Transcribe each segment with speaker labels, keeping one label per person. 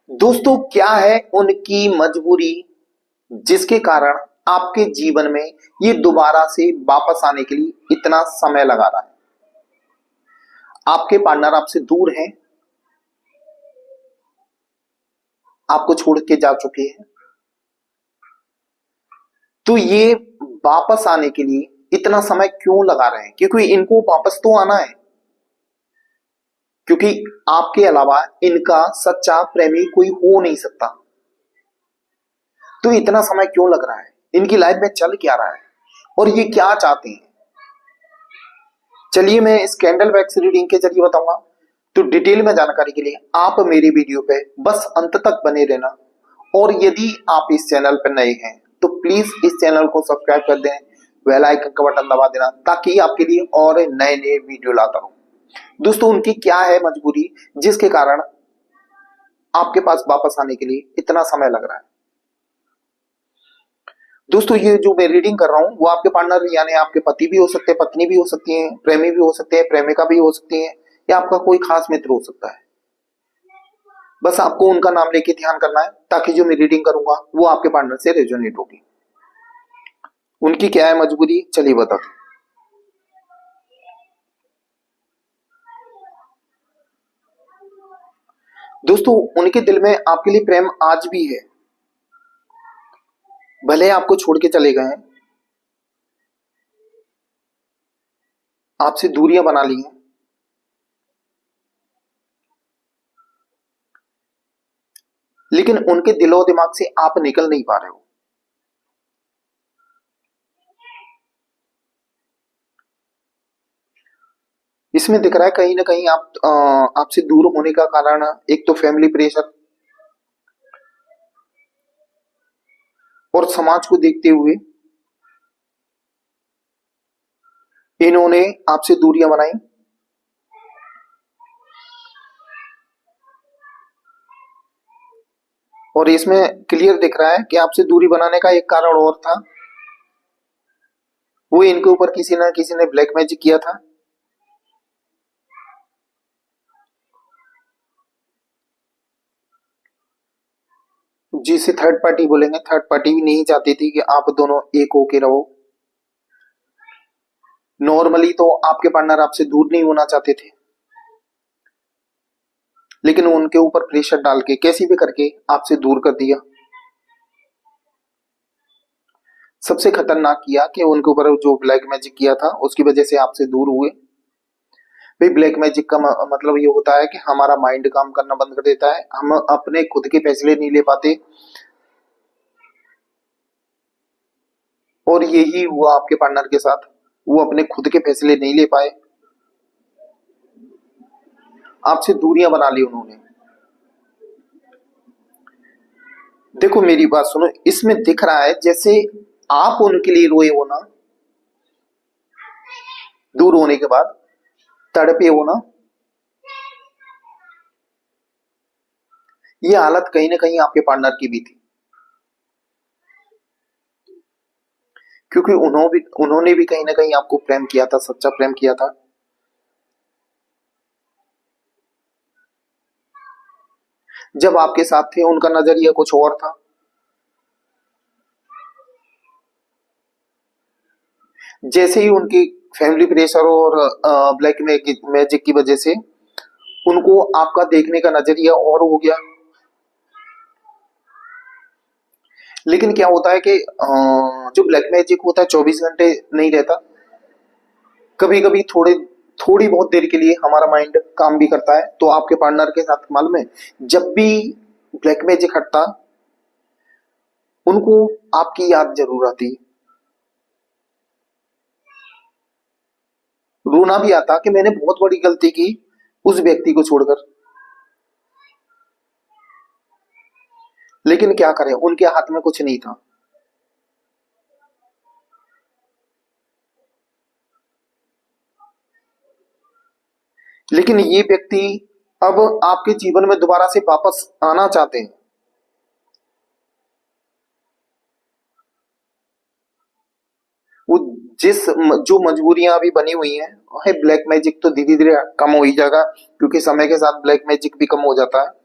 Speaker 1: दोस्तों, क्या है उनकी मजबूरी जिसके कारण आपके जीवन में ये दोबारा से वापस आने के लिए इतना समय लगा रहा है। आपके पार्टनर आपसे दूर हैं, आपको छोड़ के जा चुके हैं, तो ये वापस आने के लिए इतना समय क्यों लगा रहे हैं? क्योंकि इनको वापस तो आना है, क्योंकि आपके अलावा इनका सच्चा प्रेमी कोई हो नहीं सकता। तो इतना समय क्यों लग रहा है? इनकी लाइफ में चल क्या रहा है और ये क्या चाहते हैं? चलिए मैं इस कैंडल वैक्स रीडिंग के जरिए बताऊंगा। तो डिटेल में जानकारी के लिए आप मेरी वीडियो पे बस अंत तक बने रहना। और यदि आप इस चैनल पर नए हैं तो प्लीज इस चैनल को सब्सक्राइब कर दें, बेल आइकन का बटन दबा देना ताकि आपके लिए और नए नए वीडियो लाता रहूं। दोस्तों, उनकी क्या है मजबूरी जिसके कारण आपके पास वापस आने के लिए इतना समय लग रहा है? दोस्तों, ये जो मैं रीडिंग कर रहा हूँ वो आपके पार्टनर यानी आपके पति भी हो सकते हैं, पत्नी भी हो सकती है, प्रेमी भी हो सकते हैं, प्रेमिका भी हो सकती है, या आपका कोई खास मित्र हो सकता है। बस आपको उनका नाम लेके ध्यान करना है ताकि जो मैं रीडिंग करूंगा वो आपके पार्टनर से रेजोनेट होगी। उनकी क्या है मजबूरी, चलिए बताते हैं। दोस्तों, उनके दिल में आपके लिए प्रेम आज भी है, भले आपको छोड़ के चले गए हैं, आपसे दूरियां बना ली हैं, लेकिन उनके दिलो दिमाग से आप निकल नहीं पा रहे हो। इसमें दिख रहा है कहीं ना कहीं आपसे दूर होने का कारण एक तो फैमिली प्रेशर और समाज को देखते हुए इन्होंने आपसे दूरियां बनाई। और इसमें क्लियर दिख रहा है कि आपसे दूरी बनाने का एक कारण और था, वो इनके ऊपर किसी ना किसी ने ब्लैक मैजिक किया था। जिसे थर्ड पार्टी बोलेंगे, थर्ड पार्टी भी नहीं चाहती थी कि आप दोनों एक होके रहो। नॉर्मली तो आपके पार्टनर आपसे दूर नहीं होना चाहते थे, लेकिन उनके ऊपर प्रेशर डाल के कैसी भी करके आपसे दूर कर दिया। सबसे खतरनाक किया कि उनके ऊपर जो ब्लैक मैजिक किया था उसकी वजह से आपसे दूर हुए। भाई, ब्लैक मैजिक का मतलब ये होता है कि हमारा माइंड काम करना बंद कर देता है, हम अपने खुद के फैसले नहीं ले पाते। और यही हुआ आपके पार्टनर के साथ, वो अपने खुद के फैसले नहीं ले पाए, आपसे दूरियां बना ली उन्होंने। देखो मेरी बात सुनो, इसमें दिख रहा है जैसे आप उनके लिए रोए हो ना, दूर होने के बाद तड़पे हो ना, ये हालत कहीं ना कहीं आपके पार्टनर की भी थी। क्योंकि उन्होंने भी कहीं ना कहीं आपको प्रेम किया था, सच्चा प्रेम किया था। जब आपके साथ थे उनका नजरिया कुछ और था। जैसे ही उनकी फैमिली प्रेशर और ब्लैक मैजिक की वजह से उनको आपका देखने का नजरिया और हो गया। लेकिन क्या होता है कि जो ब्लैक मैजिक होता है 24 घंटे नहीं रहता, कभी कभी थोड़ी बहुत देर के लिए हमारा माइंड काम भी करता है। तो आपके पार्टनर के साथ मालूम है, जब भी ब्लैक मैजिक हटता उनको आपकी याद जरूर आती, रोना भी आता कि मैंने बहुत बड़ी गलती की उस व्यक्ति को छोड़कर। लेकिन क्या करें, उनके हाथ में कुछ नहीं था। लेकिन ये व्यक्ति अब आपके जीवन में दोबारा से वापस आना चाहते हैं। वो जिस जो मजबूरियां अभी बनी हुई हैं, है ब्लैक मैजिक तो धीरे धीरे कम हो ही जाएगा, क्योंकि समय के साथ ब्लैक मैजिक भी कम हो जाता है।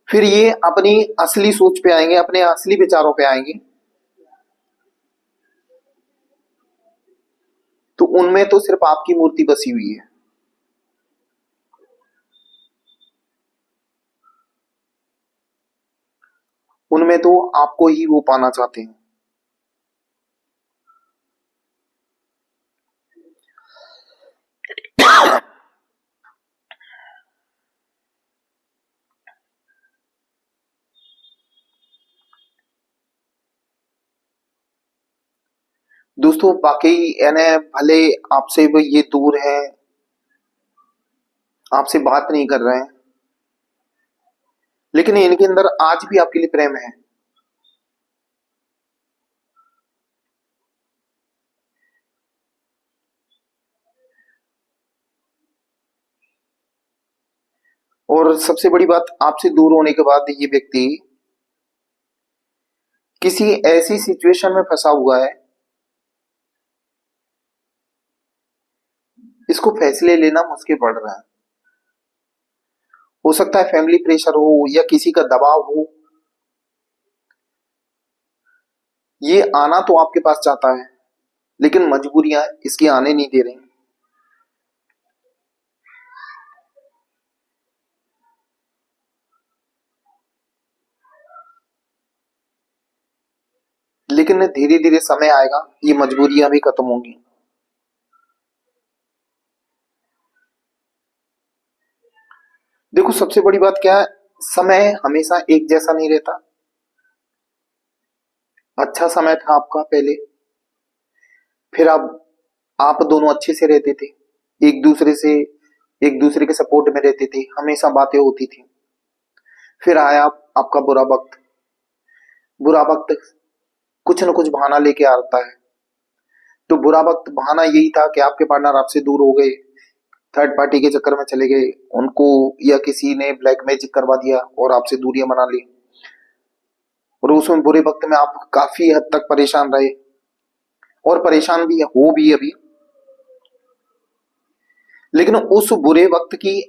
Speaker 1: फिर ये अपनी असली सोच पे आएंगे, अपने असली विचारों पे आएंगे, तो उनमें तो सिर्फ आपकी मूर्ति बसी हुई है। उनमें तो आपको ही वो पाना चाहते हैं। दोस्तों बाकी यानी भले आपसे वो ये दूर है, आपसे बात नहीं कर रहे हैं, लेकिन इनके अंदर आज भी आपके लिए प्रेम है। और सबसे बड़ी बात, आपसे दूर होने के बाद ये व्यक्ति किसी ऐसी सिचुएशन में फंसा हुआ है, इसको फैसले लेना मुश्किल पड़ रहा है। हो सकता है फैमिली प्रेशर हो या किसी का दबाव हो, ये आना तो आपके पास चाहता है, लेकिन मजबूरियां इसकी आने नहीं दे रही। लेकिन धीरे धीरे समय आएगा, ये मजबूरियां भी खत्म होंगी। देखो सबसे बड़ी बात क्या है, समय हमेशा एक जैसा नहीं रहता। अच्छा समय था आपका पहले, फिर आप दोनों अच्छे से रहते थे, एक दूसरे से एक दूसरे के सपोर्ट में रहते थे, हमेशा बातें होती थी। फिर आया आपका बुरा वक्त। बुरा वक्त कुछ न कुछ बहाना लेके आता है। तो बुरा वक्त बहाना यही था कि आपके पार्टनर आपसे दूर हो गए, थर्ड पार्टी के चक्कर में चले गए, उनको या किसी ने ब्लैक मैजिक करवा दिया और आपसे दूरियां बना ली। और उसमें बुरे वक्त में आप काफी हद तक परेशान रहे, और परेशान भी हो भी अभी। लेकिन उस बुरे वक्त की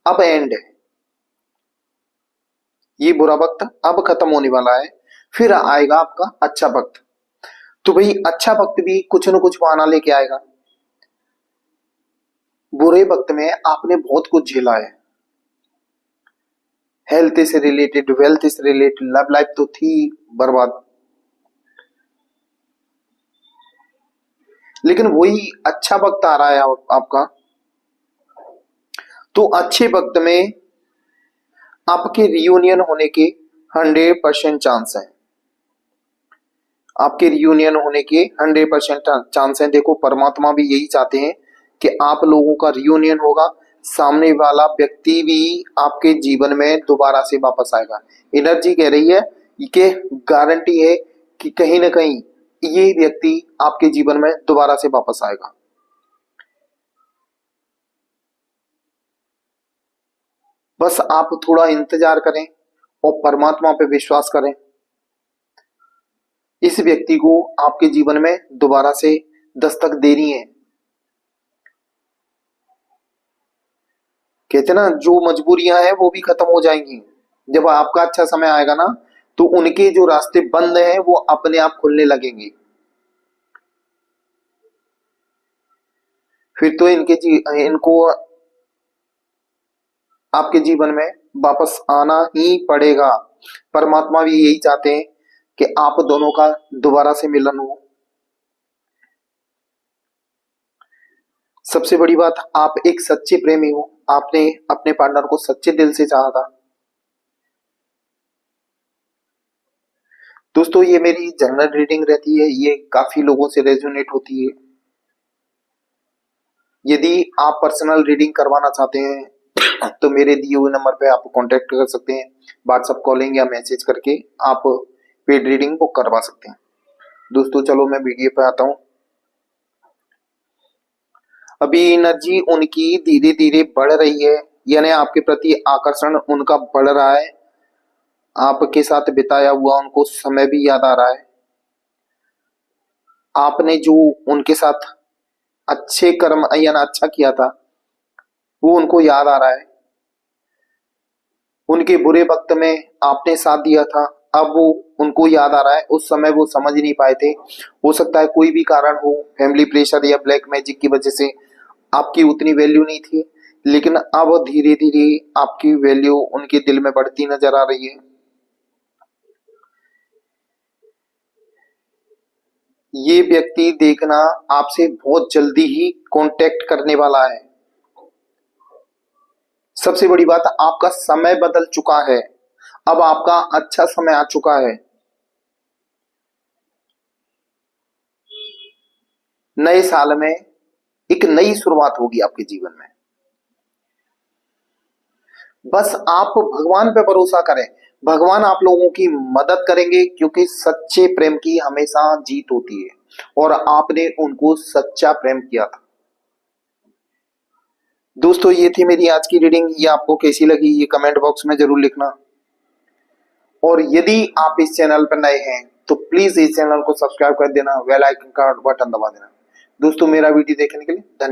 Speaker 1: अब एंड है, ये बुरा वक्त अब खत्म होने वाला है, फिर आएगा आपका अच्छा वक्त। तो भाई अच्छा वक्त भी कुछ न कुछ बहाना लेके आएगा। बुरे वक्त में आपने बहुत कुछ झेला है, हेल्थ से रिलेटेड, वेल्थ से रिलेटेड, लव लाइफ तो थी बर्बाद। लेकिन वही अच्छा वक्त आ रहा है आपका, तो अच्छे वक्त में आपके रियूनियन होने के 100% चांस है। आपके रियूनियन होने के 100% चांस है। देखो परमात्मा भी यही चाहते हैं कि आप लोगों का रियूनियन होगा, सामने वाला व्यक्ति भी आपके जीवन में दोबारा से वापस आएगा। एनर्जी कह रही है कि गारंटी है कि कहीं ना कहीं ये व्यक्ति आपके जीवन में दोबारा से वापस आएगा। बस आप थोड़ा इंतजार करें और परमात्मा पे विश्वास करें। इस व्यक्ति को आपके जीवन में दोबारा से दस्तक देनी है। कहते ना, जो मजबूरियां हैं वो भी खत्म हो जाएंगी। जब आपका अच्छा समय आएगा ना, तो उनके जो रास्ते बंद हैं वो अपने आप खुलने लगेंगे। फिर तो इनको आपके जीवन में वापस आना ही पड़ेगा। परमात्मा भी यही चाहते हैं कि आप दोनों का दोबारा से मिलन हो। सबसे बड़ी बात, आप एक सच्चे प्रेमी हो, आपने अपने पार्टनर को सच्चे दिल से चाहा था। दोस्तों ये मेरी जनरल रीडिंग रहती है, ये काफी लोगों से रेजोनेट होती है। यदि आप पर्सनल रीडिंग करवाना चाहते हैं तो मेरे दिए हुए नंबर पे आप कांटेक्ट कर सकते हैं, व्हाट्सएप कॉलिंग या मैसेज करके आप पेड रीडिंग बुक करवा सकते हैं। दोस्तों चलो मैं वीडियो पे आता हूँ। अभी एनर्जी उनकी धीरे धीरे बढ़ रही है, यानी आपके प्रति आकर्षण उनका बढ़ रहा है। आपके साथ बिताया हुआ उनको समय भी याद आ रहा है। आपने जो उनके साथ अच्छे कर्म या अच्छा किया था वो उनको याद आ रहा है। उनके बुरे वक्त में आपने साथ दिया था, अब वो उनको याद आ रहा है, उस समय वो समझ नहीं पाए थे। हो सकता है कोई भी कारण हो, फैमिली प्रेशर या ब्लैक मैजिक की वजह से आपकी उतनी वैल्यू नहीं थी, लेकिन अब धीरे धीरे आपकी वैल्यू उनके दिल में बढ़ती नजर आ रही है। ये व्यक्ति देखना आपसे बहुत जल्दी ही कांटेक्ट करने वाला है। सबसे बड़ी बात, आपका समय बदल चुका है, अब आपका अच्छा समय आ चुका है। नए साल में एक नई शुरुआत होगी आपके जीवन में। बस आप भगवान पे भरोसा करें, भगवान आप लोगों की मदद करेंगे, क्योंकि सच्चे प्रेम की हमेशा जीत होती है और आपने उनको सच्चा प्रेम किया था। दोस्तों, ये थी मेरी आज की रीडिंग। ये आपको कैसी लगी ये कमेंट बॉक्स में जरूर लिखना। और यदि आप इस चैनल पर नए हैं तो प्लीज इस चैनल को सब्सक्राइब कर देना, बेल आइकन का बटन दबा देना। दोस्तों, मेरा वीडियो देखने के लिए धन्यवाद।